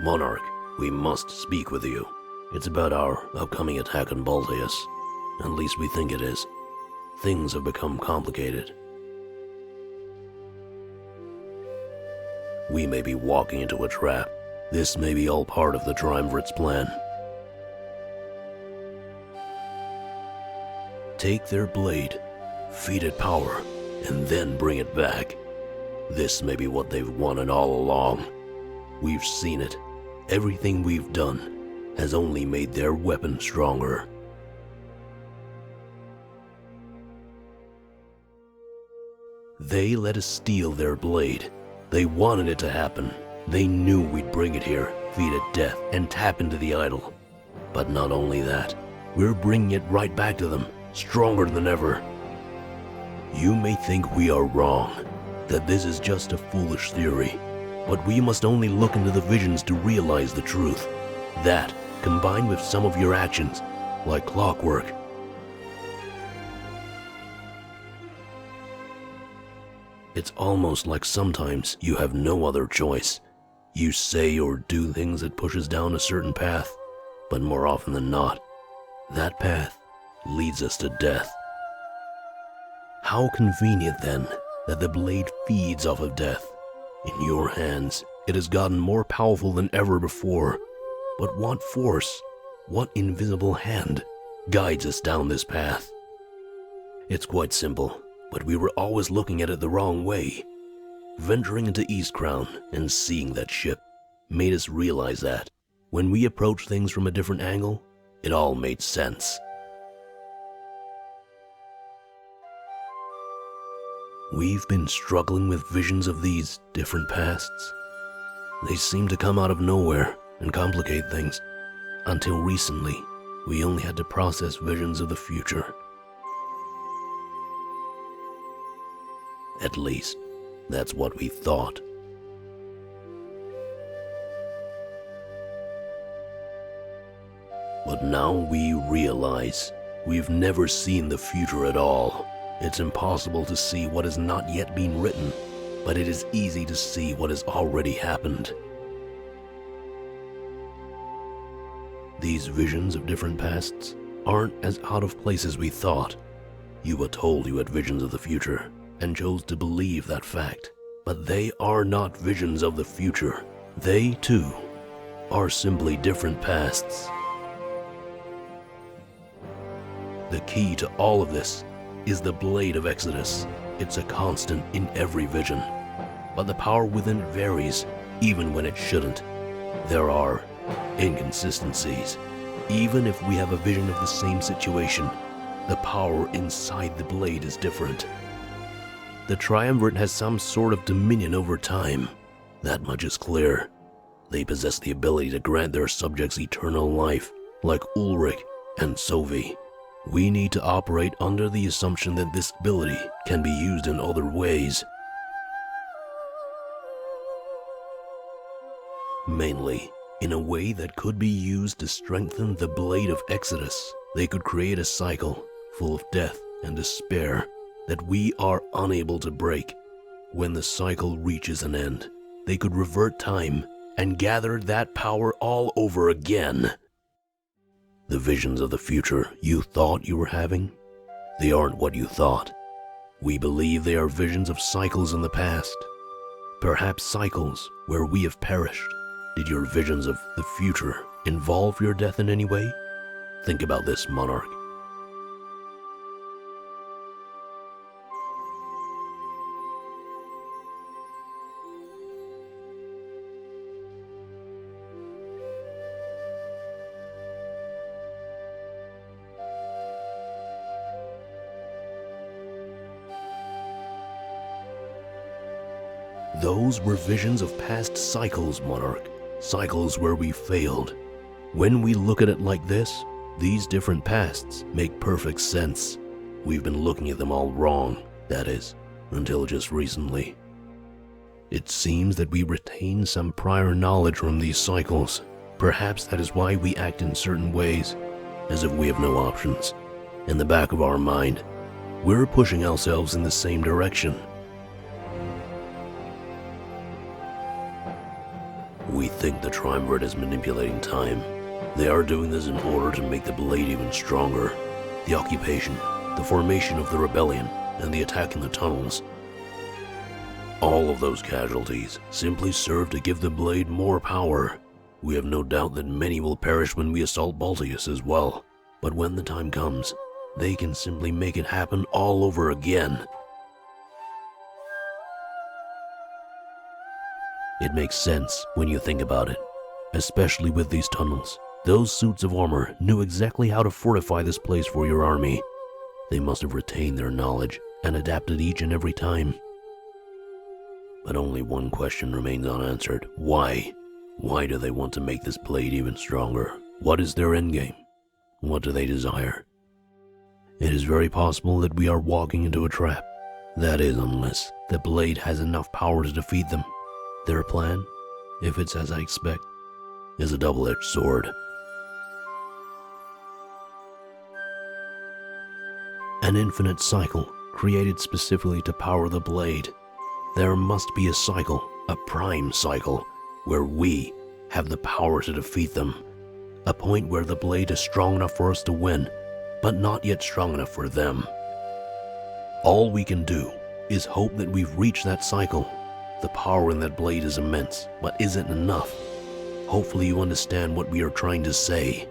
Monarch, we must speak with you. It's about our upcoming attack on Balteus. At least we think it is. Things have become complicated. We may be walking into a trap. This may be all part of the Triumvirate's plan. Take their blade, feed it power, and then bring it back. This may be what they've wanted all along. We've seen it. Everything we've done has only made their weapon stronger. They let us steal their blade. They wanted it to happen. They knew we'd bring it here, feed it death, and tap into the idol. But not only that, we're bringing it right back to them, stronger than ever. You may think we are wrong, that this is just a foolish theory, but we must only look into the visions to realize the truth. That, combined with some of your actions, like clockwork. It's almost like sometimes you have no other choice. You say or do things that push us down a certain path, but more often than not, that path leads us to death. How convenient then that the blade feeds off of death. In your hands, it has gotten more powerful than ever before. But what force, what invisible hand guides us down this path? It's quite simple, but we were always looking at it the wrong way. Venturing into Eastcrown and seeing that ship made us realize that when we approached things from a different angle, it all made sense. We've been struggling with visions of these different pasts. They seem to come out of nowhere and complicate things. Until recently, we only had to process visions of the future. At least, that's what we thought. But now we realize we've never seen the future at all. It's impossible to see what has not yet been written, but it is easy to see what has already happened. These visions of different pasts aren't as out of place as we thought. You were told you had visions of the future and chose to believe that fact. But they are not visions of the future. They, too, are simply different pasts. The key to all of this is the Blade of Exodus. It's a constant in every vision. But the power within it varies, even when it shouldn't. There are inconsistencies. Even if we have a vision of the same situation, the power inside the blade is different. The Triumvirate has some sort of dominion over time. That much is clear. They possess the ability to grant their subjects eternal life, like Ulrich and Sovi. We need to operate under the assumption that this ability can be used in other ways. Mainly, in a way that could be used to strengthen the Blade of Exodus. They could create a cycle full of death and despair that we are unable to break. When the cycle reaches an end, they could revert time and gather that power all over again. The visions of the future you thought you were having, they aren't what you thought. We believe they are visions of cycles in the past. Perhaps cycles where we have perished. Did your visions of the future involve your death in any way? Think about this, Monarch. Those were visions of past cycles, Monarch. Cycles where we failed. When we look at it like this, these different pasts make perfect sense. We've been looking at them all wrong, that is, until just recently. It seems that we retain some prior knowledge from these cycles. Perhaps that is why we act in certain ways, as if we have no options. In the back of our mind, we're pushing ourselves in the same direction. We think think the Triumvirate is manipulating time. They are doing this in order to make the blade even stronger. The occupation, the formation of the rebellion, and the attack in the tunnels. All of those casualties simply serve to give the blade more power. We have no doubt that many will perish when we assault Baltius as well. But when the time comes, they can simply make it happen all over again. It makes sense when you think about it, especially with these tunnels. Those suits of armor knew exactly how to fortify this place for your army. They must have retained their knowledge and adapted each and every time. But only one question remains unanswered. Why? Why do they want to make this blade even stronger? What is their endgame? What do they desire? It is very possible that we are walking into a trap. That is, unless the blade has enough power to defeat them. Their plan, if it's as I expect, is a double-edged sword. An infinite cycle created specifically to power the blade. There must be a cycle, a prime cycle, where we have the power to defeat them. A point where the blade is strong enough for us to win, but not yet strong enough for them. All we can do is hope that we've reached that cycle. The power in that blade is immense, but isn't enough. Hopefully you understand what we are trying to say.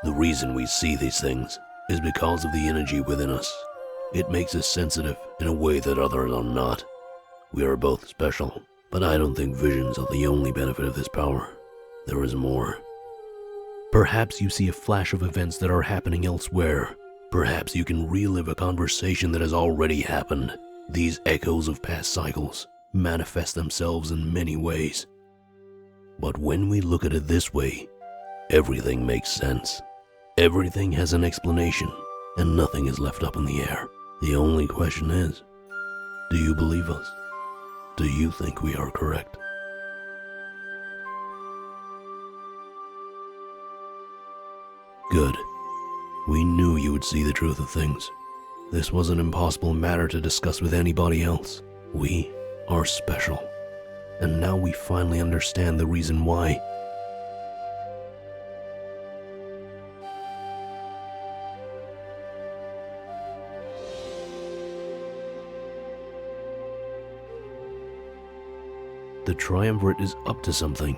The reason we see these things is because of the energy within us. It makes us sensitive in a way that others are not. We are both special, but I don't think visions are the only benefit of this power. There is more. Perhaps you see a flash of events that are happening elsewhere. Perhaps you can relive a conversation that has already happened. These echoes of past cycles manifest themselves in many ways. But when we look at it this way, everything makes sense. Everything has an explanation, and nothing is left up in the air. The only question is, do you believe us? Do you think we are correct? Good. We knew you would see the truth of things. This was an impossible matter to discuss with anybody else. We are special, and now we finally understand the reason why. The Triumvirate is up to something.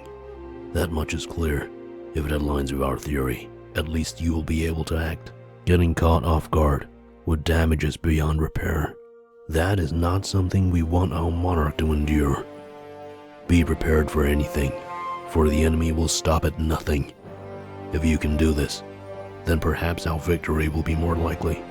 That much is clear. If it aligns with our theory, at least you will be able to act. Getting caught off guard would damage us beyond repair. That is not something we want our monarch to endure. Be prepared for anything, for the enemy will stop at nothing. If you can do this, then perhaps our victory will be more likely.